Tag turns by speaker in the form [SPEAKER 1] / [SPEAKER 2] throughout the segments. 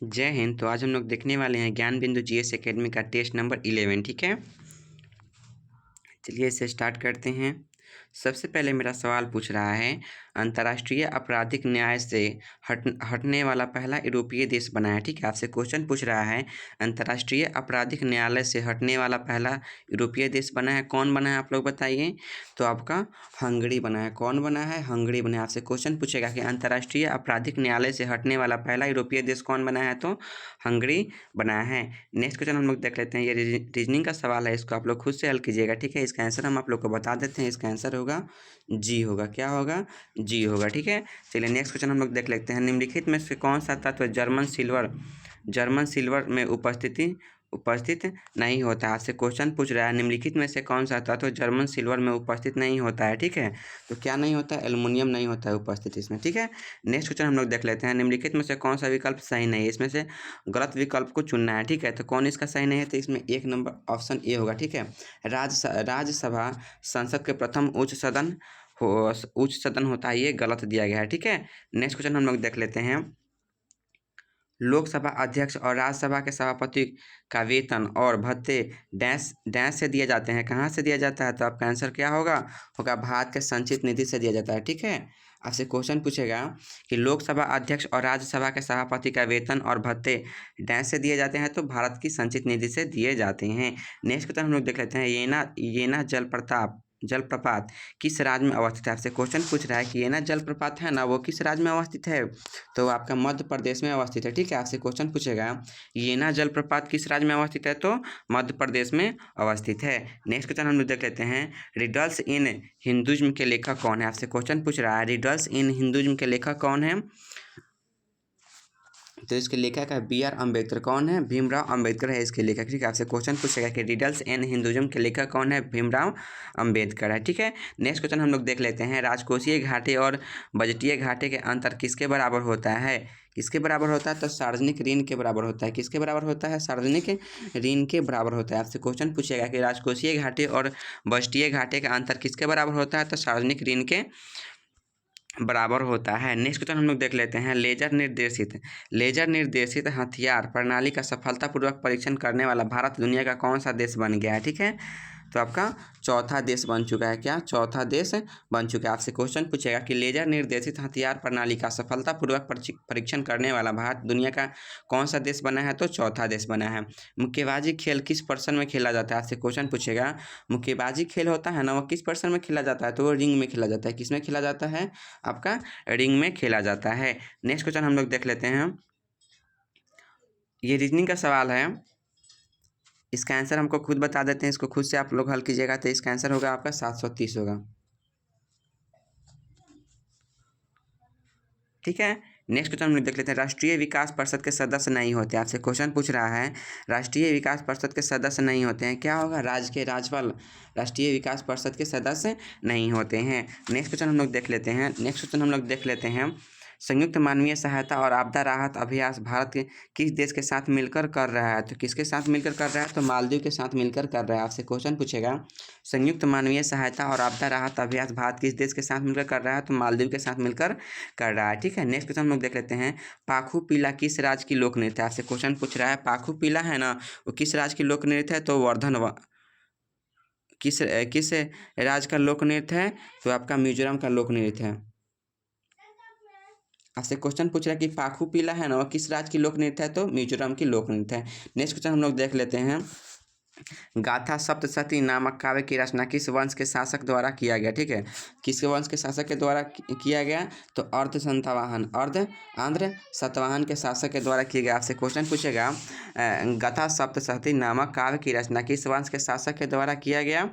[SPEAKER 1] जय हिंद। तो आज हम लोग देखने वाले हैं ज्ञान बिंदु जीएस एकेडमी का टेस्ट नंबर 11। ठीक है, चलिए इसे स्टार्ट करते हैं। सबसे पहले मेरा सवाल पूछ रहा है, अंतर्राष्ट्रीय आपराधिक न्याय से हटने वाला पहला यूरोपीय देश बना है। ठीक है, आपसे क्वेश्चन पूछ रहा है, अंतर्राष्ट्रीय आपराधिक न्यायालय से हटने वाला पहला यूरोपीय देश बना है। कौन बना है आप लोग बताइए। तो आपका हंगरी बना है। कौन बना है? हंगरी बना है। आपसे क्वेश्चन पूछेगा कि अंतर्राष्ट्रीय आपराधिक न्यायालय से हटने वाला पहला यूरोपीय देश कौन बना है, तो हंगरी बनाया है। नेक्स्ट क्वेश्चन हम लोग देख लेते हैं। ये रीजनिंग का सवाल है, इसको आप लोग खुद से हल कीजिएगा। ठीक है, इसका आंसर हम आप लोग को बता देते हैं। इसका आंसर होगा जी होगा। क्या होगा? जी होगा। ठीक है, चलिए नेक्स्ट क्वेश्चन हम लोग देख लेते हैं। निम्नलिखित में से कौन सा तत्व जर्मन सिल्वर में उपस्थित नहीं होता है। आपसे क्वेश्चन पूछ रहा है, निम्नलिखित में से कौन सा तत्व जर्मन सिल्वर में उपस्थित नहीं होता है। ठीक है, तो क्या नहीं होता है? एल्युमिनियम नहीं होता है उपस्थित इसमें। ठीक है, नेक्स्ट क्वेश्चन हम लोग देख लेते हैं। निम्नलिखित में से कौन सा विकल्प सही नहीं है, इसमें से गलत विकल्प को चुनना है। ठीक है, तो कौन इसका सही नहीं है? तो इसमें एक नंबर ऑप्शन ए होगा। ठीक है, राज्यसभा संसद के प्रथम उच्च सदन होता है, ये गलत दिया गया है। ठीक है, नेक्स्ट क्वेश्चन हम लोग देख लेते हैं। लोकसभा अध्यक्ष और राज्यसभा के सभापति का वेतन और भत्ते डैश डैश से दिए जाते हैं। कहाँ से दिया जाता है? तो आपका आंसर क्या होगा? भारत के संचित निधि से दिया जाता है। ठीक है, आपसे क्वेश्चन पूछेगा कि लोकसभा अध्यक्ष और राज्यसभा के सभापति का वेतन और भत्ते डैश से दिए जाते हैं, तो भारत की संचित निधि से दिए जाते हैं। नेक्स्ट क्वेश्चन हम लोग देख लेते हैं। येना जलप्रपात किस राज्य में अवस्थित है? आपसे क्वेश्चन पूछ रहा है कि येना जलप्रपात है ना, वो किस राज्य में अवस्थित है? तो आपका मध्य प्रदेश में अवस्थित है। ठीक है, आपसे क्वेश्चन पूछेगा येना जलप्रपात किस राज्य में अवस्थित है, तो मध्य प्रदेश में अवस्थित है। नेक्स्ट क्वेश्चन हम लोग देख लेते हैं। रिडल्स इन हिंदुइज्म के लेखक कौन है? आपसे क्वेश्चन पूछ रहा है, रिडल्स इन हिंदुइज्म के लेखक कौन है? तो इसके लेखक है बी आर अम्बेडकर। कौन है? भीमराव अम्बेडकर है इसके लेखक। ठीक है, आपसे क्वेश्चन पूछेगा कि रिडल्स एंड हिंदुइज्म के लेखक कौन है? भीमराव अम्बेडकर है। ठीक है, नेक्स्ट क्वेश्चन हम लोग देख लेते हैं। राजकोषीय घाटे और बजटीय घाटे के अंतर किसके बराबर होता है? किसके बराबर होता है? तो सार्वजनिक ऋण के बराबर होता है। किसके बराबर होता है? सार्वजनिक ऋण के बराबर होता है। आपसे क्वेश्चन पूछेगा कि राजकोषीय घाटे और बजटीय घाटे का अंतर किसके बराबर होता है? तो सार्वजनिक ऋण के बराबर होता है। नेक्स्ट क्वेश्चन हम लोग देख लेते हैं। लेजर निर्देशित हथियार प्रणाली का सफलतापूर्वक परीक्षण करने वाला भारत दुनिया का कौन सा देश बन गया है? ठीक है, तो आपका चौथा देश बन चुका है। क्या? चौथा देश बन चुका है। आपसे क्वेश्चन पूछेगा कि लेजर निर्देशित हथियार प्रणाली का सफलतापूर्वक परीक्षण करने वाला भारत दुनिया का कौन सा देश बना है? तो चौथा देश बना है। मुक्केबाजी खेल किस पर्सन में खेला जाता है? आपसे क्वेश्चन पूछेगा, मुक्केबाजी खेल होता है ना, वो किस पर्सन में खेला जाता है? तो वो रिंग में खेला जाता है। किस में खेला जाता है? आपका रिंग में खेला जाता है। नेक्स्ट क्वेश्चन हम लोग देख लेते हैं। ये रीजनिंग का सवाल है, इसका आंसर हमको खुद बता देते हैं, इसको खुद से आप लोग हल कीजिएगा। तो इसका आंसर होगा आपका 730 होगा। ठीक है, नेक्स्ट क्वेश्चन हम लोग देख लेते हैं। राष्ट्रीय विकास परिषद के सदस्य नहीं होते। आपसे क्वेश्चन पूछ रहा है, राष्ट्रीय विकास परिषद के सदस्य नहीं होते हैं। क्या होगा? राज्यपाल राष्ट्रीय विकास परिषद के सदस्य नहीं होते हैं। नेक्स्ट क्वेश्चन हम लोग देख लेते हैं। संयुक्त मानवीय सहायता और आपदा राहत अभ्यास भारत के किस देश के साथ मिलकर कर रहा है? तो किसके साथ मिलकर कर रहा है? तो मालदीव के साथ मिलकर कर रहा है। आपसे क्वेश्चन पूछेगा, संयुक्त मानवीय सहायता और आपदा राहत अभ्यास भारत किस देश के साथ मिलकर कर रहा है? तो मालदीव के साथ मिलकर कर रहा है। ठीक है, नेक्स्ट क्वेश्चन हम लोग देख लेते हैं। पाखू पीला किस राज्य की लोक नृत्य है? आपसे क्वेश्चन पूछ रहा है, पाखू पीला है ना, वो किस राज्य की लोक नृत्य है? तो किस राज्य का लोक नृत्य है? तो आपका मिजोरम का लोक नृत्य है। आपसे क्वेश्चन पूछ रहा है कि पाखू पीला है ना, वो किस राज्य की लोक नृत्य है? तो मिजोरम की लोक नृत्य है। नेक्स्ट क्वेश्चन हम लोग देख लेते हैं। गाथा सप्तशती नामक काव्य की रचना किस वंश के शासक द्वारा किया गया? ठीक है, किस वंश के शासक के द्वारा किया गया? तो अर्ध आंध्र सतवाहन के शासक के द्वारा किया गया। आपसे क्वेश्चन पूछेगा, गाथा सप्तशती नामक काव्य की रचना किस वंश के शासक के द्वारा किया गया?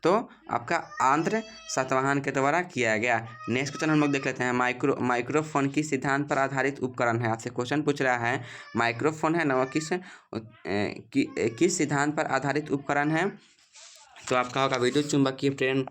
[SPEAKER 1] तो आपका आंध्र सतवाहन के द्वारा किया गया। नेक्स्ट क्वेश्चन हम लोग देख लेते हैं। माइक्रोफोन किस सिद्धांत पर आधारित उपकरण है? आपसे क्वेश्चन पूछ रहा है, माइक्रोफोन है ना, वो किस सिद्धांत पर आधारित उपकरण है? तो आपका होगा विद्युत चुंबकीय प्रेरण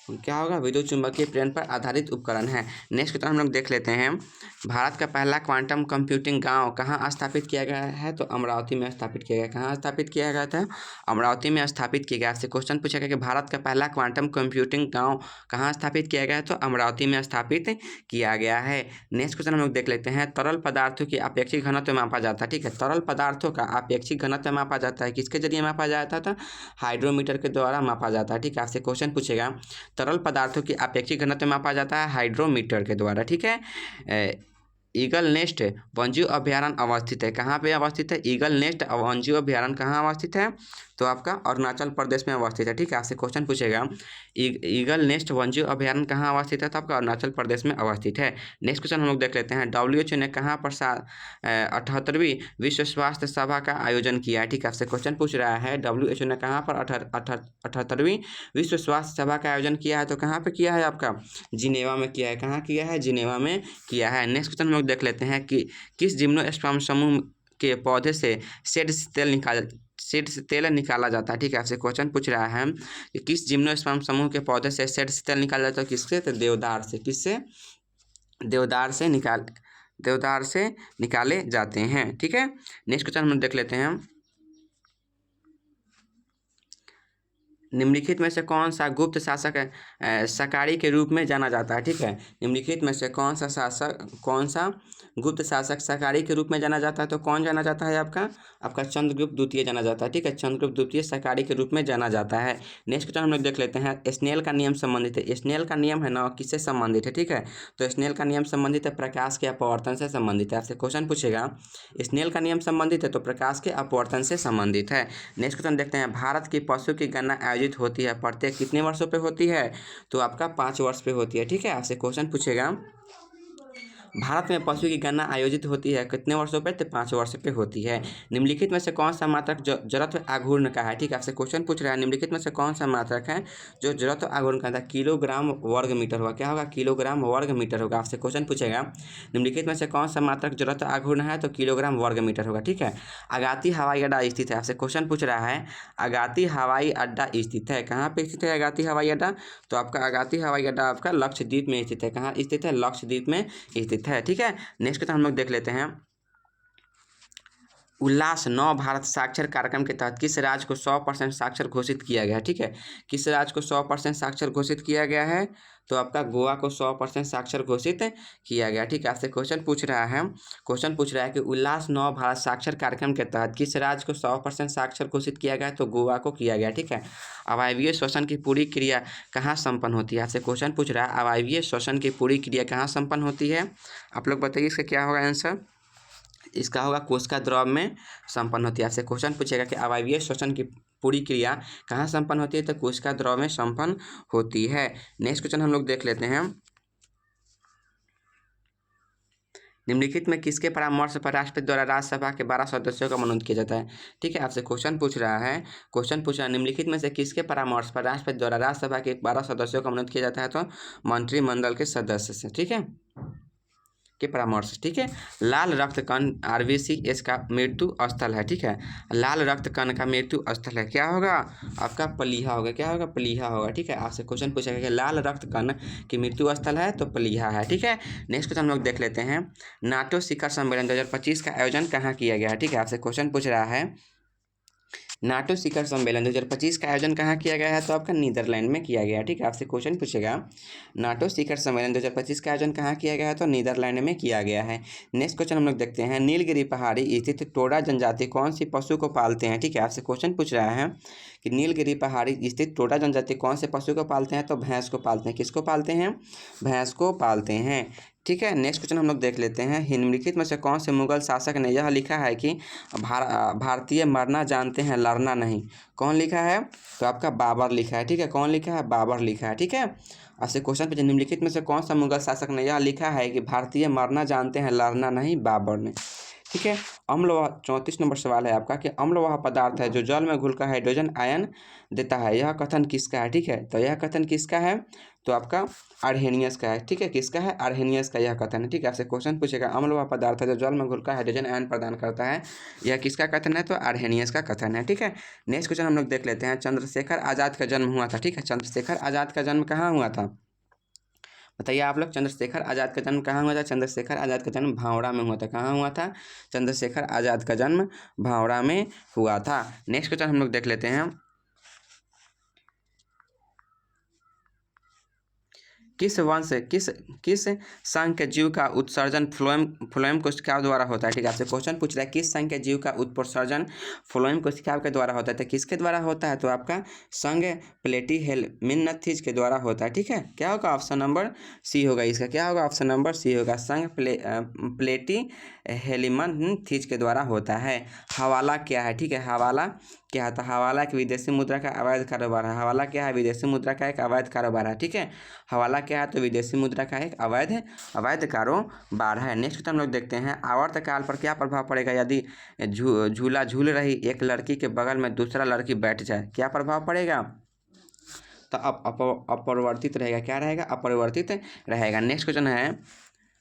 [SPEAKER 1] क्या होगा, विद्युत चुंबकीय प्रेरण पर आधारित उपकरण है। नेक्स्ट क्वेश्चन हम लोग देख लेते हैं, भारत का पहला क्वांटम कंप्यूटिंग गांव कहाँ स्थापित किया गया है, तो अमरावती में स्थापित किया गया। कहाँ स्थापित किया गया था, अमरावती में स्थापित किया गया। आपसे क्वेश्चन पूछा गया कि भारत का पहला क्वांटम कंप्यूटिंग गांव कहाँ स्थापित किया गया है, तो अमरावती में स्थापित किया गया है। नेक्स्ट क्वेश्चन हम लोग देख लेते हैं, तरल पदार्थों की अपेक्षिक घनत्व मापा जाता है। ठीक है, तरल पदार्थों का अपेक्षिक घनत्व मापा जाता है, किसके जरिए मापा जाता था, हाइड्रोमीटर के द्वारा मापा जाता है। ठीक है, आपसे क्वेश्चन पूछेगा, तरल पदार्थों की अपेक्षिक घनत्व मापा जाता है हाइड्रोमीटर के द्वारा। ठीक है, ईगल नेस्ट वन्यजीव अभयारण्य अवस्थित है। कहाँ पे अवस्थित है, ईगल नेस्ट वन्यजीव अभयारण्य कहाँ अवस्थित है, तो आपका अरुणाचल प्रदेश में अवस्थित है। ठीक है, आपसे क्वेश्चन पूछेगा, ईगल नेस्ट वन्यजीव अभयारण्य कहाँ अवस्थित है, तो आपका अरुणाचल प्रदेश में अवस्थित है। नेक्स्ट क्वेश्चन हम लोग देख लेते हैं, WHO ने कहाँ पर 78वीं विश्व स्वास्थ्य सभा का आयोजन किया है। ठीक है, आपसे क्वेश्चन पूछ रहा है, WHO ने कहाँ पर 78वीं विश्व स्वास्थ्य सभा का आयोजन किया है, तो कहाँ पर किया है, आपका जिनेवा में किया है। कहाँ किया है, जिनेवा में किया है। नेक्स्ट क्वेश्चन हम लोग देख लेते हैं कि किस जिम्नोस्पर्म समूह के पौधे से सीड से तेल निकाला जाता है। ठीक है, आपसे क्वेश्चन पूछ रहा है कि किस जिम्नोस्पर्म समूह के पौधे से सीड से तेल निकाला जाता है, किससे, तो देवदार से। किससे, देवदार से निकाले जाते हैं। ठीक है, नेक्स्ट क्वेश्चन हम देख लेते हैं, निम्नलिखित में से कौन सा गुप्त शासक सकारी के रूप में जाना जाता है। ठीक है, निम्नलिखित में से कौन सा गुप्त शासक सकारी के रूप में जाना जाता है, तो कौन जाना जाता है, आपका चंद्रगुप्त द्वितीय जाना जाता है। ठीक है, चंद्रगुप्त द्वितीय सकारी के रूप में जाना जाता है। नेक्स्ट क्वेश्चन हम लोग देख लेते हैं, स्नेल का नियम संबंधित है। स्नेल का नियम है ना, किससे संबंधित है, ठीक है, तो स्नेल का नियम संबंधित है प्रकाश के अपवर्तन से संबंधित है। आपसे क्वेश्चन पूछेगा, स्नेल का नियम संबंधित है तो प्रकाश के अपवर्तन से संबंधित है। नेक्स्ट क्वेश्चन देखते हैं, भारत की पशु की गणना आयोजित होती है प्रत्येक कितने वर्षों पे होती है, तो आपका 5 वर्ष पे होती है। ठीक है, आपसे क्वेश्चन पूछेगा, भारत में पशु की गणना आयोजित होती है कितने वर्षों पे, तो 5 वर्ष पे होती है। निम्नलिखित में से कौन सा मात्रक जड़त्व आघूर्ण का है। ठीक है, आपसे क्वेश्चन पूछ रहा है, निम्नलिखित में से कौन सा मात्रक है जो जड़त्व आघूर्ण का था, किलोग्राम वर्ग मीटर होगा। क्या होगा, किलोग्राम वर्ग मीटर होगा। आपसे क्वेश्चन पूछेगा, निम्नलिखित में से कौन सा मात्रक जड़त्व आघूर्ण है, तो किलोग्राम वर्ग मीटर होगा। ठीक है, अगाती हवाई अड्डा स्थित है। आपसे क्वेश्चन पूछ रहा है, अगाती हवाई अड्डा स्थित है, कहाँ पे स्थित है अगाती हवाई अड्डा, तो आपका अगाती हवाई अड्डा आपका लक्षद्वीप में स्थित है। कहाँ स्थित है, लक्षद्वीप में स्थित है। ठीक है, नेक्स्ट क्वेश्चन हम लोग देख लेते हैं, उल्लास नव भारत साक्षर कार्यक्रम के तहत किस राज्य को 100% साक्षर घोषित किया गया है। ठीक है, किस राज्य को 100% साक्षर घोषित किया गया है, तो आपका गोवा को 100% साक्षर घोषित किया गया। ठीक है, आपसे क्वेश्चन पूछ रहा है कि उल्लास नव भारत साक्षर कार्यक्रम के तहत किस राज्य को 100% साक्षर घोषित किया गया, तो गोवा को किया गया। ठीक है, अवायवीय श्वसन की पूरी क्रिया कहाँ संपन्न होती है। आपसे क्वेश्चन पूछ रहा है, अवायवीय श्वसन की पूरी क्रिया कहाँ संपन्न होती है, आप लोग बताइए इसका क्या होगा आंसर, इसका होगा कोशिका द्रव में संपन्न होती है। आपसे क्वेश्चन पूछेगा कि अवायवीय श्वसन की पूरी क्रिया कहाँ संपन्न होती है, तो कोशिका द्रव में संपन्न होती है। नेक्स्ट क्वेश्चन हम लोग देख लेते हैं, निम्नलिखित में किसके परामर्श पर राष्ट्रपति द्वारा राज्यसभा के 12 सदस्यों का मनोनीत किया जाता है। ठीक है, आपसे क्वेश्चन पूछ रहा है, निम्नलिखित में से किसके परामर्श पर राष्ट्रपति द्वारा राज्यसभा के 12 सदस्यों का मनोनीत किया जाता है, तो मंत्रिमंडल के सदस्य से। ठीक है, के परामर्श। ठीक है, लाल रक्त कण RBC इसका मृत्यु स्थल है। ठीक है, लाल रक्त कण का मृत्यु स्थल है, क्या होगा, आपका प्लीहा होगा। क्या होगा, प्लीहा होगा। ठीक है, आपसे क्वेश्चन पूछेगा कि लाल रक्त कण की मृत्यु स्थल है, तो प्लीहा है। ठीक है, नेक्स्ट क्वेश्चन हम लोग देख लेते हैं, नाटो शिखर सम्मेलन 2025 का आयोजन कहाँ किया गया है। ठीक है, आपसे क्वेश्चन पूछ रहा है, नाटो शिखर सम्मेलन 2025 का आयोजन कहाँ किया गया है, तो आपका नीदरलैंड में किया गया है। ठीक है, आपसे क्वेश्चन पूछेगा, नाटो शिखर सम्मेलन 2025 का आयोजन कहाँ किया गया है, तो नीदरलैंड में किया गया है। नेक्स्ट क्वेश्चन हम लोग देखते हैं, नीलगिरी पहाड़ी स्थित टोडा जनजाति कौन सी पशु को पालते हैं। ठीक है, आपसे क्वेश्चन पूछ रहा है कि नीलगिरी पहाड़ी स्थित टोडा जनजाति कौन से पशु को पालते हैं, तो भैंस को पालते हैं। किसको पालते हैं, भैंस को पालते हैं। ठीक है, नेक्स्ट क्वेश्चन हम लोग देख लेते हैं, निम्नलिखित में से कौन से मुगल शासक ने यह लिखा है कि भारतीय मरना जानते हैं लड़ना नहीं। कौन लिखा है, तो आपका बाबर लिखा है। ठीक है, कौन लिखा है, बाबर लिखा है। ठीक है, आपसे क्वेश्चन पूछे, निम्नलिखित में से कौन सा मुगल शासक ने यह लिखा है कि भारतीय मरना जानते हैं लड़ना नहीं, बाबर ने। ठीक है, अम्लवाह 34 नंबर सवाल है आपका कि अम्ल वह पदार्थ है जो जल में घुलकर हाइड्रोजन आयन देता है, यह कथन किसका है। ठीक है, तो यह कथन किसका है, तो आपका अर्हेनियस का है, ठीक है। किसका है? अर्हेनियस का यह कथन है, ठीक है। आपसे क्वेश्चन पूछेगा अम्ल व पदार्थ है जो जल में घुलकर हाइड्रोजन आयन प्रदान करता है, यह किसका कथन है? तो अर्हेनियस का कथन है, ठीक है। नेक्स्ट क्वेश्चन हम लोग देख लेते हैं। चंद्रशेखर आज़ाद का जन्म हुआ था, ठीक है। चंद्रशेखर आज़ाद का जन्म कहाँ हुआ था? बताइए आप लोग, चंद्रशेखर आज़ाद का जन्म कहाँ हुआ था? चंद्रशेखर आज़ाद का जन्म भावड़ा में हुआ था। कहाँ हुआ था? चंद्रशेखर आज़ाद का जन्म भावड़ा में हुआ था। नेक्स्ट क्वेश्चन हम लोग देख लेते हैं। किस वंश किस संघ के जीव का उत्सर्जन फ्लोएम कोशिकाओं द्वारा होता है, ठीक है। आपसे क्वेश्चन पूछ रहा है किस संघ के जीव का उत्सर्जन फ्लोएम कोशिकाओं के द्वारा होता है, तो किसके द्वारा होता है? तो आपका संघ प्लेटीहेल्मिन्थेज के द्वारा होता है, ठीक है। क्या होगा? ऑप्शन नंबर सी होगा इसका। क्या होगा? ऑप्शन नंबर सी होगा। संघ प्लेटीहेल्मिन्थेज के द्वारा होता है। हवाला क्या है, ठीक है। हवाला क्या है? तो हवाला एक विदेशी मुद्रा का अवैध कारोबार है। हवाला क्या है? विदेशी मुद्रा का एक अवैध कारोबार है, ठीक है। हवाला क्या है? तो विदेशी मुद्रा का एक अवैध कारोबार है। नेक्स्ट क्वेश्चन हम लोग देखते हैं। आवर्तकाल पर क्या प्रभाव पड़ेगा यदि झूला झूल रही एक लड़की के बगल में दूसरा लड़की बैठ जाए? क्या प्रभाव पड़ेगा? तो अपरिवर्तित रहेगा। क्या रहेगा? अपरिवर्तित रहेगा। नेक्स्ट क्वेश्चन है,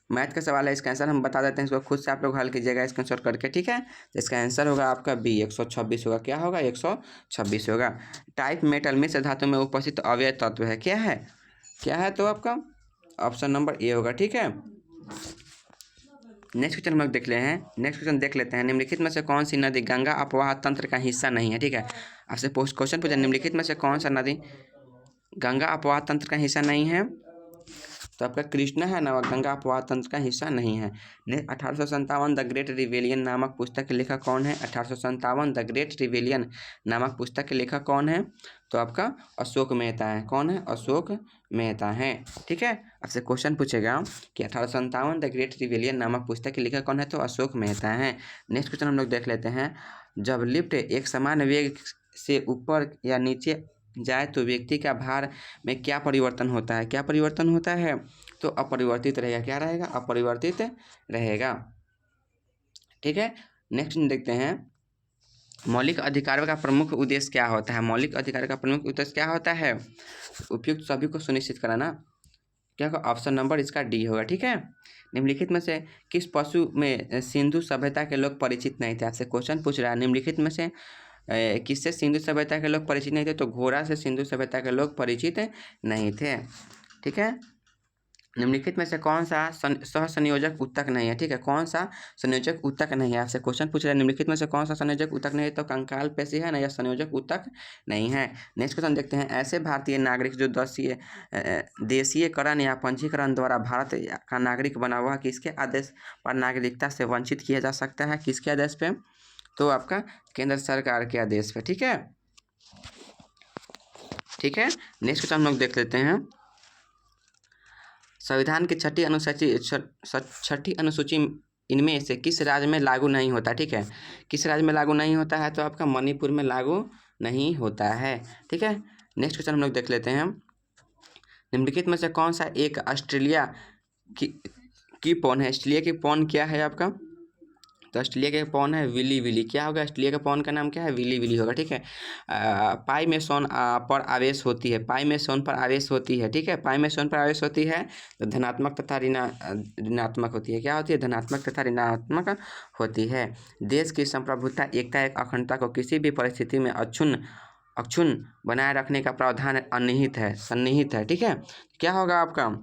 [SPEAKER 1] मैथ का सवाल है, इसका आंसर हम बता देते हैं, इसको खुद से आप लोग हल कीजिएगा स्क्रीनशॉट करके, ठीक है। तो इसका आंसर होगा आपका बी 126 होगा। क्या होगा? 126 होगा। टाइप मेटल मिश्र धातु में उपस्थित अव्यय तत्व है। क्या है? क्या है? तो आपका ऑप्शन नंबर ए होगा, ठीक है। नेक्स्ट क्वेश्चन हम लोग देख ले हैं। नेक्स्ट क्वेश्चन देख लेते हैं। निम्नलिखित में से कौन सी नदी गंगा अपवाह तंत्र का हिस्सा नहीं है, ठीक है। आपसे क्वेश्चन पूछा निम्नलिखित में से कौन सा नदी गंगा अपवाह तंत्र का हिस्सा नहीं है? तो आपका कृष्णा है ना, गंगा अपवाह तंत्र का हिस्सा नहीं है। 1857 द ग्रेट रिवेलियन नामक पुस्तक के लेखक कौन है? 1857 द ग्रेट रिवेलियन नामक पुस्तक के लेखक कौन है? तो आपका अशोक मेहता है। कौन है? अशोक मेहता है, ठीक है। आपसे क्वेश्चन पूछेगा कि 1857 द ग्रेट रिवेलियन नामक पुस्तक के लेखक कौन है? तो अशोक मेहता है। नेक्स्ट क्वेश्चन हम लोग देख लेते हैं। जब लिफ्ट एक समान वेग से ऊपर या नीचे जाए तो व्यक्ति का भार में क्या परिवर्तन होता है? क्या परिवर्तन होता है? तो अपरिवर्तित रहेगा। क्या रहेगा? अपरिवर्तित रहेगा, ठीक है। नेक्स्ट देखते हैं। मौलिक अधिकारों का प्रमुख उद्देश्य क्या होता है? मौलिक अधिकारों का प्रमुख उद्देश्य क्या होता है? उपयुक्त सभी को सुनिश्चित कराना। क्या होगा? ऑप्शन नंबर इसका डी होगा, ठीक है। निम्नलिखित में से किस पशु में सिंधु सभ्यता के लोग परिचित नहीं थे? आपसे क्वेश्चन पूछ रहा है निम्नलिखित में से किससे सिंधु सभ्यता के लोग परिचित नहीं थे? तो घोड़ा से सिंधु सभ्यता के लोग परिचित नहीं थे, ठीक है। निम्नलिखित में से कौन सा सह संयोजक उत्तक नहीं है? ठीक है, कौन सा संयोजक उत्तक नहीं है? आपसे क्वेश्चन पूछ रहे हैं निम्नलिखित में से कौन सा संयोजक उत्तक नहीं है? तो कंकाल पेशी है ना, यह संयोजक उत्तक नहीं है। नेक्स्ट क्वेश्चन देखते हैं। ऐसे भारतीय नागरिक जो देशीयकरण या पंजीकरण द्वारा भारत का नागरिक बना हुआ किसके आदेश पर नागरिकता से वंचित किया जा सकता है? किसके आदेश पे? तो आपका केंद्र सरकार के आदेश पे, ठीक है। ठीक है, नेक्स्ट क्वेश्चन हम लोग देख लेते हैं। संविधान की छठी अनुसूची इनमें से किस राज्य में लागू नहीं होता? ठीक है, किस राज्य में लागू नहीं होता है? तो आपका मणिपुर में लागू नहीं होता है, ठीक है। नेक्स्ट क्वेश्चन हम लोग देख लेते हैं। निम्नलिखित में से कौन सा एक ऑस्ट्रेलिया की पौन है? ऑस्ट्रेलिया की पौन क्या है आपका? तो ऑस्ट्रेलिया के पौन है विली विली। क्या होगा? ऑस्ट्रेलिया के पौन का नाम क्या है? विली विली होगा, ठीक है। पाई में सोन पर आवेश होती है, पाई में सोन पर आवेश होती है, ठीक है। पाई में सोन पर आवेश होती है तो धनात्मक तथा ऋणात्मक होती है। क्या होती है? धनात्मक तथा ऋणात्मक होती है। देश की संप्रभुता, एकता एक अखंडता को किसी भी परिस्थिति में अक्षुण्ण बनाए रखने का प्रावधान सन्निहित है, ठीक है। क्या होगा आपका?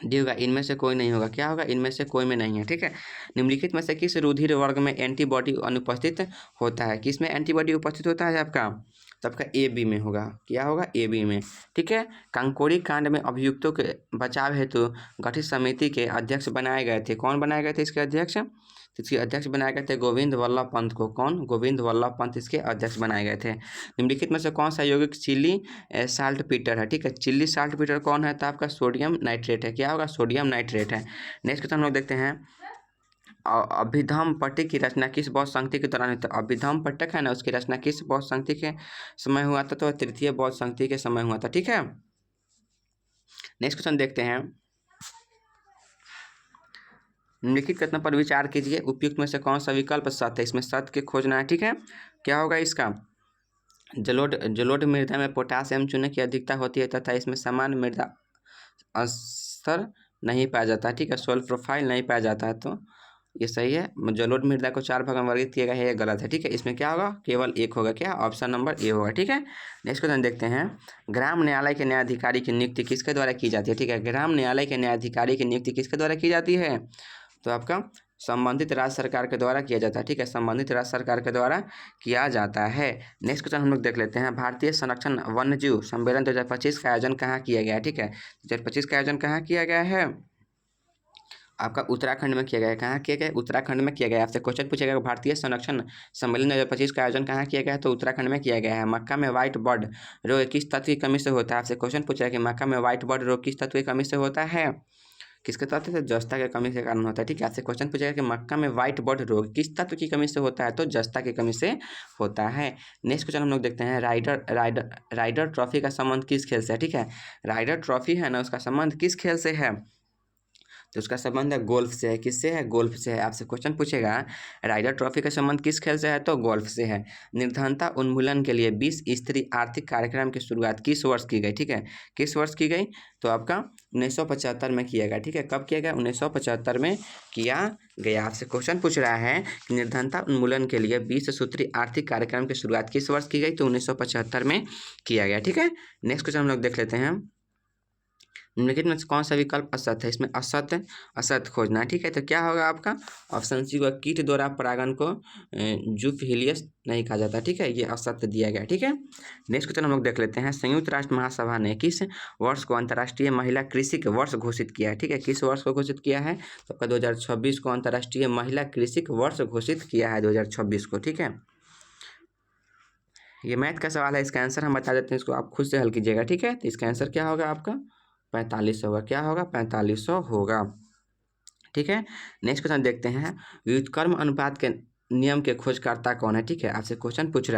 [SPEAKER 1] डी होगा। इनमें से कोई नहीं होगा। क्या होगा? इनमें से कोई में नहीं है, ठीक है। निम्नलिखित में से किस रुधिर वर्ग में एंटीबॉडी अनुपस्थित होता है? किस में एंटीबॉडी उपस्थित होता है आपका? तो आपका ए बी में होगा। क्या होगा? ए बी में, ठीक है। कांकोरी कांड में अभियुक्तों के बचाव हेतु गठित समिति के अध्यक्ष बनाए गए थे। कौन बनाए गए थे इसके अध्यक्ष? इसके अध्यक्ष बनाए गए थे गोविंद वल्लभ पंत को। कौन? गोविंद वल्लभ पंत इसके अध्यक्ष बनाए गए थे। निम्नलिखित में से कौन सा यौगिक चिली साल्ट पीटर है? ठीक है, चिली साल्ट पीटर कौन है? तो आपका सोडियम नाइट्रेट है। क्या होगा? सोडियम नाइट्रेट है। नेक्स्ट क्वेश्चन हम लोग देखते हैं। अभिधम पट्टक की रचना किस बौद्ध संधि के दौरान हुई? तो अभिधम पट्टक है ना, उसकी रचना किस बौद्ध संधि के समय हुआ था? तो तृतीय बौद्ध संधि के समय हुआ था, ठीक है। नेक्स्ट क्वेश्चन देखते हैं। निम्नलिखित कथनों पर विचार कीजिए। उपयुक्त में से कौन सा विकल्प सत्य है? इसमें सत्य के खोजना है, ठीक है। क्या होगा इसका? जलोढ़ मृदा में पोटासियम चूने की अधिकता होती है तथा इसमें समान मृदा असर नहीं पाया जाता, ठीक है, सोल प्रोफाइल नहीं पाया जाता है, तो ये सही है। जलोढ़ मृदा को 4 भागों में वर्गीकृत किया गया है, ये गलत है, ठीक है। इसमें क्या होगा, केवल एक होगा, क्या, ऑप्शन नंबर ए होगा, ठीक है। नेक्स्ट क्वेश्चन देखते हैं, ग्राम न्यायालय के न्यायाधिकारी की नियुक्ति किसके द्वारा की जाती है, ठीक है। ग्राम न्यायालय के न्यायाधिकारी की नियुक्ति किसके द्वारा की जाती है, तो आपका संबंधित राज्य सरकार के द्वारा किया जाता है, ठीक है, संबंधित राज्य सरकार के द्वारा किया जाता है। नेक्स्ट क्वेश्चन हम लोग देख लेते हैं, भारतीय संरक्षण वन्यजीव सम्मेलन 2025 का आयोजन कहाँ किया गया है, ठीक है। 2025 का आयोजन कहाँ किया गया है, आपका उत्तराखंड में किया गया है। कहाँ किया गया है, उत्तराखंड में किया गया है। आपसे क्वेश्चन पूछा गया भारतीय संरक्षण सम्मेलन 2025 का आयोजन कहाँ किया गया है, तो उत्तराखंड में किया गया है। मक्का में व्हाइट बर्ड रोग किस तत्व की कमी से होता है, आपसे क्वेश्चन पूछा है कि मक्का में व्हाइट बर्ड रोग किस तत्व की कमी से होता है, किसके तत्व से, जस्ता के कमी के कारण होता है, ठीक है। आपसे क्वेश्चन पूछेगा कि मक्का में व्हाइट बर्ड रोग किस तत्व की कमी से होता है, तो जस्ता की कमी से होता है। नेक्स्ट क्वेश्चन हम लोग देखते हैं, राइडर ट्रॉफी का संबंध किस खेल से है, ठीक है। राइडर ट्रॉफी है ना, उसका संबंध किस खेल से है, तो उसका संबंध है गोल्फ से है, किससे है, गोल्फ से है। आपसे क्वेश्चन पूछेगा राइडर ट्रॉफी का संबंध किस खेल से है, तो गोल्फ से है। निर्धनता उन्मूलन के लिए 20 स्तरीय आर्थिक कार्यक्रम की शुरुआत किस वर्ष की गई, ठीक है, किस वर्ष की गई, तो आपका 1975 में किया गया, ठीक है। कब किया गया, 1975 में किया गया। आपसे क्वेश्चन पूछ रहा है कि निर्धनता उन्मूलन के लिए 20 सूत्री आर्थिक कार्यक्रम की शुरुआत किस वर्ष की गई, तो 1975 में किया गया, ठीक है। नेक्स्ट क्वेश्चन हम लोग देख लेते हैं, निम्नलिखित में कौन सा विकल्प असत्य है, इसमें असत्य खोजना है, ठीक है। तो क्या होगा आपका ऑप्शन सी होगा, कीट द्वारा परागण को जूफिलियस नहीं कहा जाता, ठीक है, ये असत्य दिया गया, ठीक है। नेक्स्ट क्वेश्चन हम लोग देख लेते हैं, संयुक्त राष्ट्र महासभा ने किस वर्ष को अंतर्राष्ट्रीय महिला कृषि वर्ष घोषित किया है, ठीक है, किस वर्ष को घोषित किया है, तो आपका 2026 को अंतर्राष्ट्रीय महिला कृषि वर्ष घोषित किया है, 2026 को, ठीक है। ये मैथ का सवाल है, इसका आंसर हम बता देते हैं, इसको आप खुद से हल कीजिएगा, ठीक है। तो इसका आंसर क्या होगा आपका 4500 होगा, क्या होगा 4500 होगा, ठीक है। नेक्स्ट क्वेश्चन देखते हैं, व्युत्क्रम अनुपात के नियम के खोजकर्ता कौन है, ठीक है। आपसे क्वेश्चन पूछ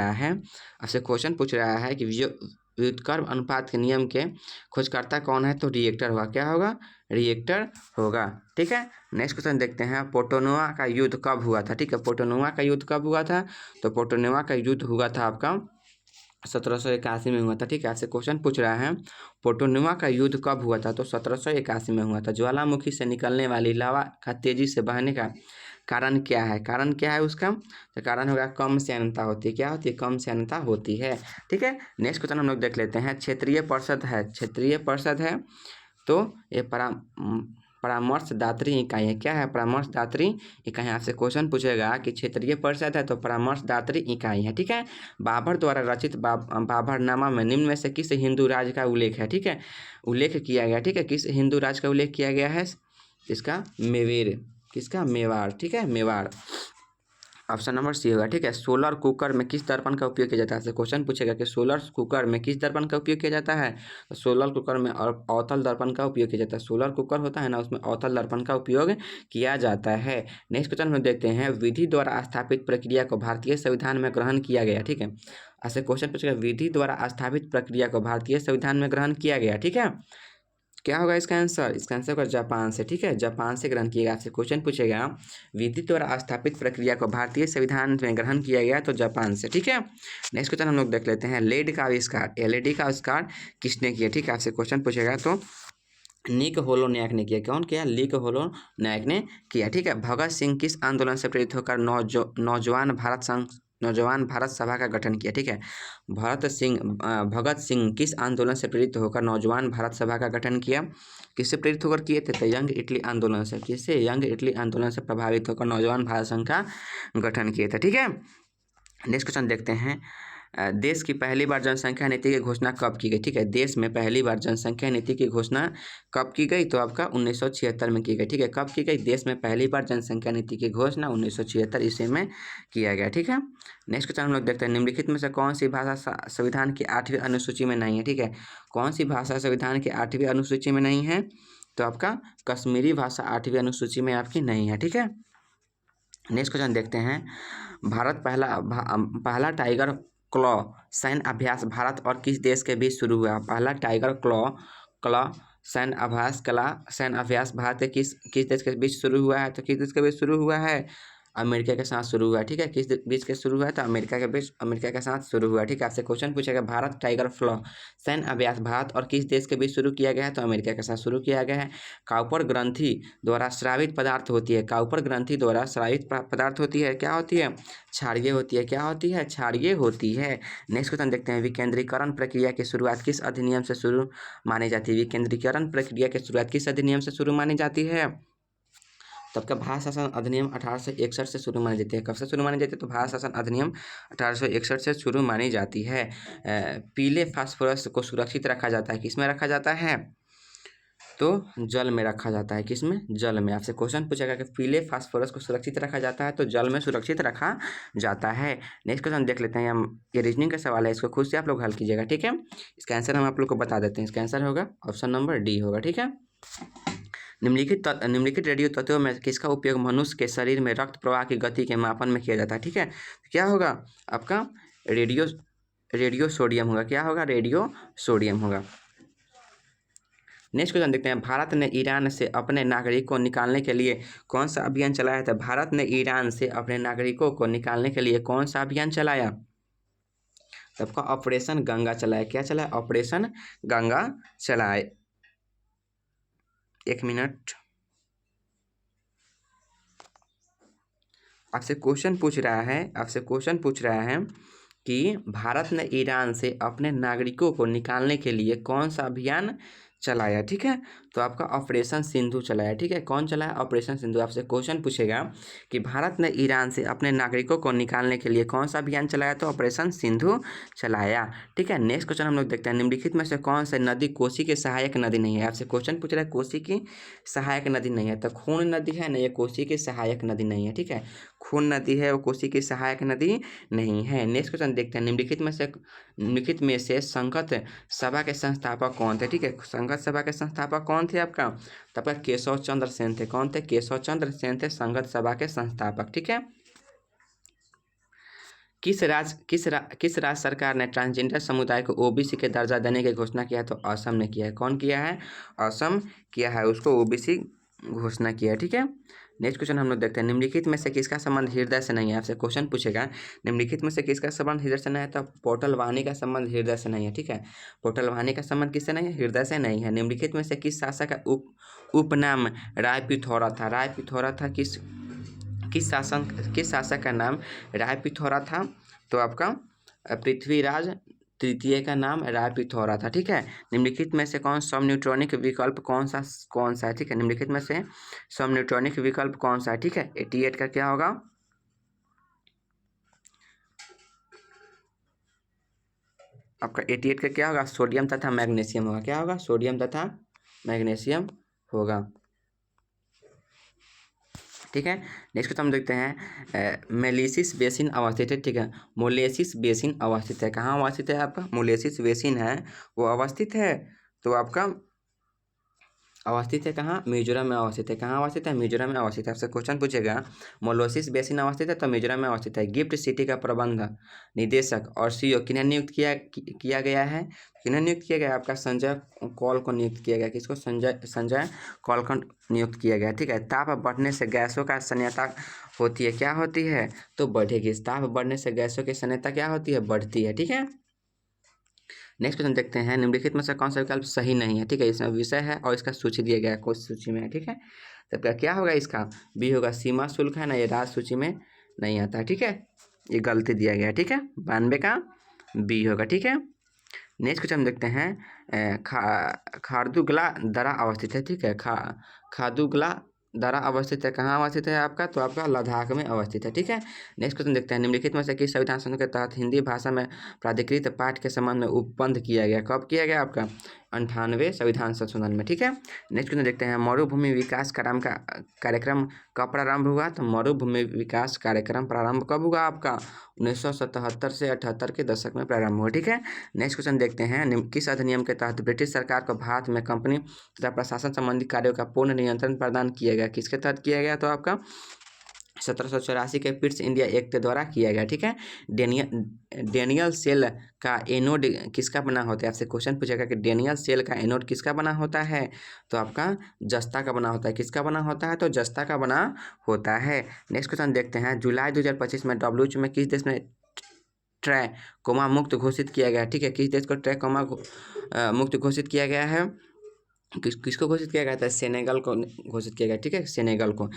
[SPEAKER 1] रहा है कि व्युत्क्रम अनुपात के नियम के खोजकर्ता कौन है, तो रिएक्टर होगा, क्या होगा, रिएक्टर होगा, ठीक है। नेक्स्ट क्वेश्चन देखते हैं, पोटोनुआ का युद्ध कब हुआ था, ठीक है, पोटोनुआ का युद्ध कब हुआ था, तो पोटोनुआ का युद्ध हुआ था आपका 1781 में हुआ था, ठीक है। आपसे क्वेश्चन पूछ रहा है पोटोनुआ का युद्ध कब हुआ था, तो 1781 में हुआ था। ज्वालामुखी से निकलने वाली लावा का तेजी से बहने का कारण क्या है, कारण क्या है उसका, तो कारण होगा कम श्यानता होती है, क्या होती है, कम श्यानता होती है, ठीक है। नेक्स्ट क्वेश्चन हम लोग देख लेते हैं, क्षेत्रीय परिषद है, तो ये परामर्शदात्री इकाई है, क्या है, परामर्शदात्री इकाई। आपसे क्वेश्चन पूछेगा कि क्षेत्रीय परिषद है, तो परामर्शदात्री इकाई है, ठीक है। बाबर द्वारा रचित बाबरनामा में निम्न में से किस हिंदू राज्य का उल्लेख है, ठीक है, उल्लेख किया गया, ठीक है, किस हिंदू राज्य का उल्लेख किया गया है, इसका मेवाड़, ठीक है, मेवाड़, ऑप्शन नंबर सी होगा, ठीक है। सोलर कुकर में किस दर्पण का उपयोग किया जाता है, आपसे क्वेश्चन पूछेगा कि सोलर कुकर में किस दर्पण का उपयोग किया जाता है, तो सोलर कुकर में अवतल दर्पण का उपयोग किया जाता है। सोलर कुकर होता है ना, उसमें अवतल दर्पण का उपयोग किया जाता है। नेक्स्ट क्वेश्चन में देखते हैं, विधि द्वारा स्थापित प्रक्रिया को भारतीय संविधान में ग्रहण किया गया, ठीक है। आपसे क्वेश्चन पूछेगा, विधि द्वारा स्थापित प्रक्रिया को भारतीय संविधान में ग्रहण किया गया, ठीक है, क्या होगा इसका आंसर होगा जापान से, ठीक है, जापान से ग्रहण किया गया। आपसे क्वेश्चन पूछेगा, विधि द्वारा स्थापित प्रक्रिया को भारतीय संविधान में ग्रहण किया गया, तो जापान से, ठीक है। नेक्स्ट क्वेश्चन हम लोग देख लेते हैं, लेड का आविष्कार, एलईडी का आविष्कार किसने किया, ठीक है। आपसे क्वेश्चन पूछेगा तो निक होलोनायक ने किया, कौन किया, निक होलोनायक ने किया, ठीक है। भगत सिंह किस आंदोलन से प्रेरित होकर नौजवान भारत सभा का गठन किया, ठीक है। भगत सिंह किस आंदोलन से प्रेरित होकर नौजवान भारत सभा का गठन किया, किससे प्रेरित होकर किए थे, तो यंग इटली आंदोलन से, किससे, यंग इटली आंदोलन से प्रभावित होकर नौजवान भारत संघ का गठन किए थे, ठीक है। नेक्स्ट क्वेश्चन देखते हैं, देश की पहली बार जनसंख्या नीति की घोषणा कब की गई, ठीक है। देश में पहली बार जनसंख्या नीति की घोषणा कब की गई, तो आपका 1976 में की गई, ठीक है। कब की गई, देश में पहली बार जनसंख्या नीति की घोषणा 1976 ईस्वी में किया गया, ठीक है। नेक्स्ट क्वेश्चन हम लोग देखते हैं, निम्नलिखित में से कौन सी भाषा संविधान की 8वीं अनुसूची में नहीं है, ठीक है। कौन सी भाषा संविधान की 8वीं अनुसूची में नहीं है, तो आपका कश्मीरी भाषा 8वीं अनुसूची में आपकी नहीं है, ठीक है। नेक्स्ट क्वेश्चन देखते हैं, भारत पहला टाइगर क्लॉ सैन्य अभ्यास भारत और किस देश के बीच शुरू हुआ, पहला टाइगर क्लॉ सैन्य अभ्यास भारत के किस देश के बीच शुरू हुआ है, तो किस देश के बीच शुरू हुआ है, अमेरिका के साथ शुरू हुआ, ठीक है। किस बीच के शुरू हुआ? तो अमेरिका के साथ शुरू हुआ, ठीक है। आपसे क्वेश्चन पूछेगा भारत टाइगर फ्लो सैन्य अभ्यास भारत और किस देश के बीच शुरू किया गया है? तो अमेरिका के साथ शुरू किया गया है। काउपर ग्रंथि द्वारा स्रावित पदार्थ होती है, काउपर ग्रंथि द्वारा स्रावित पदार्थ होती है, क्या होती है? क्षारीय होती है। क्या होती है? क्षारीय होती है। नेक्स्ट क्वेश्चन देखते हैं, विकेंद्रीकरण प्रक्रिया की शुरुआत किस अधिनियम से शुरू मानी जाती है? विकेंद्रीकरण प्रक्रिया की शुरुआत किस अधिनियम से शुरू मानी जाती है? तब का भारत शासन अधिनियम 1861 से शुरू मानी जाती है। कब से शुरू मानी जाती है? तो भारत शासन अधिनियम 1861 से शुरू मानी जाती है। पीले फास्फोरस को सुरक्षित रखा जाता है, किसमें रखा जाता है? तो जल में रखा जाता है। किसमें? जल में। आपसे क्वेश्चन पूछेगा कि पीले फास्फोरस को सुरक्षित रखा जाता है, तो जल में सुरक्षित रखा जाता है। नेक्स्ट क्वेश्चन देख लेते हैं हम, ये रीजनिंग का सवाल है, इसको खुद से आप लोग हल कीजिएगा, ठीक है। इसका आंसर हम आप लोग को बता देते हैं। इसका आंसर होगा ऑप्शन नंबर डी होगा, ठीक है। निम्नलिखित रेडियो तत्वों में किसका उपयोग मनुष्य के शरीर में रक्त प्रवाह की गति के मापन में किया जाता है? ठीक है, क्या होगा आपका? रेडियो सोडियम होगा। क्या होगा? रेडियो सोडियम होगा। नेक्स्ट क्वेश्चन देखते हैं, भारत ने ईरान से अपने नागरिक को निकालने के लिए कौन सा अभियान चलाया था? भारत ने ईरान से अपने नागरिकों को निकालने के लिए कौन सा अभियान चलाया? सबका ऑपरेशन गंगा चलाया। क्या चलाया? ऑपरेशन गंगा चलाए। एक मिनट, आपसे क्वेश्चन पूछ रहा है कि भारत ने ईरान से अपने नागरिकों को निकालने के लिए कौन सा अभियान चलाया? ठीक है, तो आपका ऑपरेशन सिंधु चलाया। ठीक है, कौन चलाया? ऑपरेशन सिंधु। आपसे क्वेश्चन पूछेगा कि भारत ने ईरान से अपने नागरिकों को निकालने के लिए कौन सा अभियान चलाया? तो ऑपरेशन सिंधु चलाया। ठीक है, नेक्स्ट क्वेश्चन हम लोग देखते हैं, निम्नलिखित में से कौन सी नदी कोसी की सहायक नदी नहीं है? आपसे क्वेश्चन पूछ रहा है कोसी की सहायक नदी नहीं है, तो खून नदी है ना, ये कोसी की सहायक नदी नहीं है। ठीक है, खून नदी है, वो कोसी की सहायक नदी नहीं है। नेक्स्ट क्वेश्चन देखते हैं, निम्नलिखित में से संघत सभा के संस्थापक कौन थे? ठीक है, संघत सभा के संस्थापक कौन थे आपका? तो आपका केशव चंद्र सेन थे। कौन थे? केशव चंद्र सेन थे संघत सभा के संस्थापक। ठीक है, किस राज्य सरकार ने ट्रांसजेंडर समुदाय को ओबीसी के दर्जा देने की घोषणा किया है? तो असम ने किया है। कौन किया है? असम किया है, उसको ओबीसी घोषणा किया है। ठीक है, नेक्स्ट क्वेश्चन हम लोग देखते हैं, निम्नलिखित में से किसका संबंध हृदय से नहीं है? आपसे क्वेश्चन पूछेगा निम्नलिखित में से किसका संबंध हृदय से नहीं है? तो पोर्टल वाहिनी का संबंध हृदय से नहीं है। ठीक है, पोर्टल वाहिनी का संबंध किससे नहीं है? हृदय से नहीं है। निम्नलिखित में से किस शासक का उपनाम राय पिथौरा था? राय पिथौरा था किस शासक का नाम राय पिथौरा था? तो आपका पृथ्वीराज तृतीय का नाम राय पिथौरा था। ठीक है, निम्नलिखित में से कौन सम न्यूट्रॉनिक विकल्प कौन सा है? ठीक है, निम्नलिखित में से सम न्यूट्रॉनिक विकल्प कौन सा है? ठीक है, 88 का क्या होगा? आपका 88 का क्या होगा? सोडियम तथा मैग्नीशियम होगा। क्या होगा? सोडियम तथा मैग्नीशियम होगा। ठीक है, नेक्स्ट क्वेश्चन हम देखते हैं, मोलेसिस बेसिन अवस्थित है। ठीक है, मोलेसिस बेसिन अवस्थित है, कहाँ अवस्थित है? आपका मोलेसिस बेसिन है वो अवस्थित है, तो आपका अवस्थित है कहाँ? मिजोरम में अवस्थित है। कहाँ अवस्थित है? मिजोरम में अवस्थित है। आपसे क्वेश्चन पूछेगा मोलेसिस बेसिन अवस्थित है तो मिजोरम में अवस्थित है। गिफ्ट सिटी का प्रबंध निदेशक और सीईओ किन्हें नियुक्त किया गया है? किन्हें नियुक्त किया गया? आपका संजय कौल को नियुक्त किया गया। किसको? संजय कौल को नियुक्त किया गया। ठीक है, ताप बढ़ने से गैसों का संयंत्रता होती है, क्या होती है? तो बढ़ेगी। ताप बढ़ने से गैसों की संयंत्रता क्या होती है? बढ़ती है। ठीक है, नेक्स्ट क्वेश्चन देखते हैं, निम्नलिखित में से कौन सा विकल्प सही नहीं है? ठीक है, इसमें विषय है और इसका सूची दिया गया है, कौन सूची में है? ठीक है, तो क्या होगा इसका? बी होगा, सीमा शुल्क है ना, ये राज्य सूची में नहीं आता है। ठीक है, ये गलती दिया गया है। ठीक है, 92 का बी होगा। ठीक है, नेक्स्ट क्वेश्चन देखते हैं, खारदुगला दरा अवस्थित है। ठीक है, खारदुगला दरा अवस्थित है, कहाँ अवस्थित है आपका? तो आपका लद्दाख में अवस्थित है। ठीक है, नेक्स्ट क्वेश्चन देखते हैं, निम्नलिखित में से किस संविधान संशोधन के तहत हिंदी भाषा में प्राधिकृत पाठ के संबंध में उपबंध किया गया? कब किया गया आपका? 98वें संविधान संशोधन में। ठीक है, नेक्स्ट क्वेश्चन देखते हैं, मरुभूमि विकास कार्यक्रम कब प्रारंभ हुआ? तो मरुभूमि विकास कार्यक्रम प्रारंभ कब हुआ आपका? 1977 से 78 के दशक में प्रारंभ हुआ। ठीक है, नेक्स्ट क्वेश्चन देखते हैं, किस अधिनियम के तहत ब्रिटिश सरकार को भारत में कंपनी तथा प्रशासन संबंधी कार्यों का पूर्ण नियंत्रण प्रदान किया गया? किसके तहत किया गया? तो आपका 1784 के पिट्स इंडिया एक्ट के द्वारा किया गया। ठीक है। डेनियल सेल का एनोड किसका बना होता है? आपसे क्वेश्चन पूछेगा कि डेनियल सेल का एनोड किसका बना होता है, तो आपका जस्ता का बना होता है। किसका बना होता है? तो जस्ता का बना होता है। नेक्स्ट क्वेश्चन देखते हैं। जुलाई 2025 में WHO में किस देश में ट्रैकोमा मुक्त घोषित किया गया? ठीक है, किस देश को ट्रैकोमा मुक्त घोषित किया गया है? किसको घोषित किया गया था? सेनेगल को घोषित किया गया। ठीक है, सेनेगल को।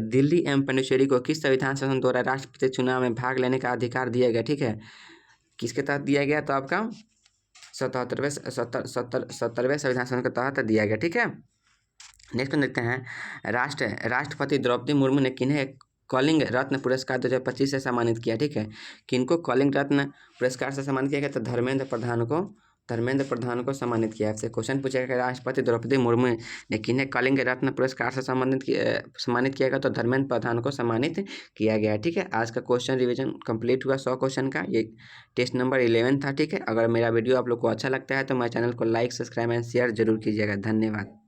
[SPEAKER 1] दिल्ली एवं पांडिचेरी को किस संविधान शासन द्वारा राष्ट्रपति चुनाव में भाग लेने का अधिकार दिया गया? ठीक है, किसके तहत दिया गया? तो आपका 77वें संविधान संशोधन के तहत दिया गया। ठीक है। नेक्स्ट देखते हैं। राष्ट्रपति द्रौपदी मुर्मू ने किन्हें कलिंग रत्न पुरस्कार 2025 से सम्मानित किया? ठीक है, किनको कलिंग रत्न पुरस्कार से सम्मानित किया गया? तो धर्मेंद्र प्रधान को सम्मानित किया। आपसे क्वेश्चन पूछेगा कि राष्ट्रपति द्रौपदी मुर्मू ने किन्हें कलिंग रत्न पुरस्कार से सम्मानित किया गया? तो धर्मेंद्र प्रधान को सम्मानित किया गया। ठीक है, आज का क्वेश्चन रिवीजन कंप्लीट हुआ 100 क्वेश्चन का। ये टेस्ट नंबर 11 था। ठीक है, अगर मेरा वीडियो आप लोग को अच्छा लगता है तो मेरे चैनल को लाइक, सब्सक्राइब एंड शेयर जरूर कीजिएगा। धन्यवाद।